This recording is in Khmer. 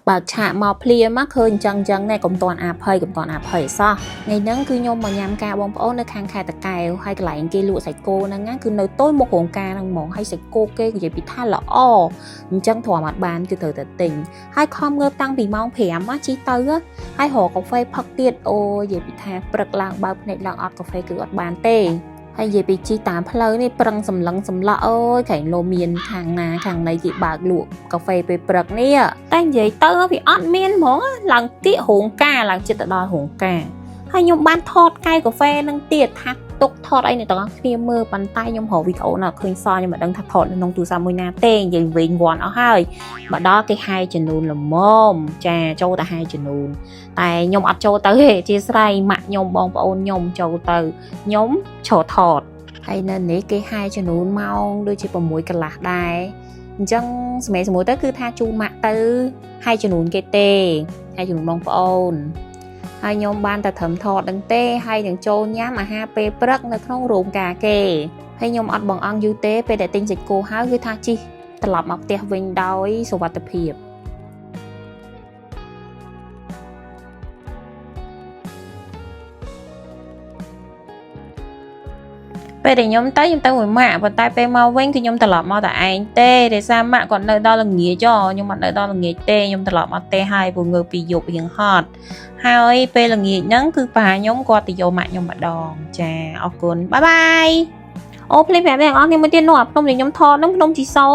បើឆាកមកភ្លាមមកឃើញចឹងណែកុំតន់អាភ័យកុំតន់អាភ័យសោះថ្ងៃហ្នឹងគឺខ្ញុំមកញ៉ាំការបងប្អូននៅខាងខេត្តតាកែវហើយកន្លែងគេលក់សាច់គោហ្នឹងគឺនៅទល់មុខរោងការហ្នឹងហ្មងហើយសាច់គោគេនិយាយពីថាល្អអញ្ចឹងធំអត់បានគឺត្រូវតែទិញហើយខំងើបតាំងពីម៉ោង 5 ជិះទៅហើយរកកាហ្វេផឹកទៀតអូនិយាយពីថាព្រឹកឡើងបើភ្នែកឡើងអត់កាហ្វេគឺអត់បានទេហើយនិយាយពីជីតាមផ្លូវនេះប្រឹងសម្លឹងសម្លក់អើយក្រែងលោមានខាងណាខាងណីគេបើកលក់កាហ្វេពេលព្រឹកនេះតែនិយាយទៅវាអត់មានហ្មងឡើងទៀករោងការឡើងចិត្តទៅដល់រោងការហើយខ្ញុំបានថតកែវកាហ្វេនឹងទៀតថាទុកថតអីអ្នកទាំងអស់គ្នាមើលប៉ុន្តែខ្ញុំរកវីដេអូណាឃើញសខ្ញុំមិនដឹងថាថតនៅក្នុងទូរស័ព្ទមួយណាទេនិយាយវិញវាន់អស់ហើយមកដល់គេហែចំនួនល្មមចាចូលទៅហែចំនួនតែខ្ញុំអត់ចូលទៅទេអធិស្ឋានម៉ាក់ខ្ញុំបងប្អូនខ្ញុំចូលទៅខ្ញុំឈរថតហើយនៅនេះគេហែចំនួនម៉ោងដូចជា6កន្លះដែរអញ្ចឹងសម្រាប់ទៅគឺថាជូនម៉ាក់ទៅហែចំនួនគេទេហែចំនួនបងប្អូនហើយខ្ញុំបានតែត្រឹមថតដឹងទេហើយនឹងចូលញ៉ាំអាហារពេលព្រឹកនៅក្នុងរោងការគេហើយខ្ញុំអត់បងអង្គយូរទេពេលដែលទិញសាច់គោហើយគឺថាជិះត្រឡប់មកផ្ទះវិញដោយសុវត្ថិភាពពេលដែលខ្ញុំទៅមួយម៉ាក់ប៉ុន្តែពេលមកវិញគឺខ្ញុំត្រឡប់មកតែឯងទេដោយសារម៉ាក់គាត់នៅដល់ល្ងាចខ្ញុំអត់នៅដល់ល្ងាចទេខ្ញុំត្រឡប់មកទេហើយព្រោះងើបពីយប់រៀងហត់ហើយពេលល្ងាចហ្នឹងគឺប៉ាខ្ញុំគាត់ទៅយកម៉ាក់ខ្ញុំម្ដងចាអរគុណបាយបាយអូភ្លេចប្រាប់អ្នកនរគ្នាមួយទៀតនោះអាភ្នំដែលខ្ញុំថតហ្នឹងភ្នំជីសូ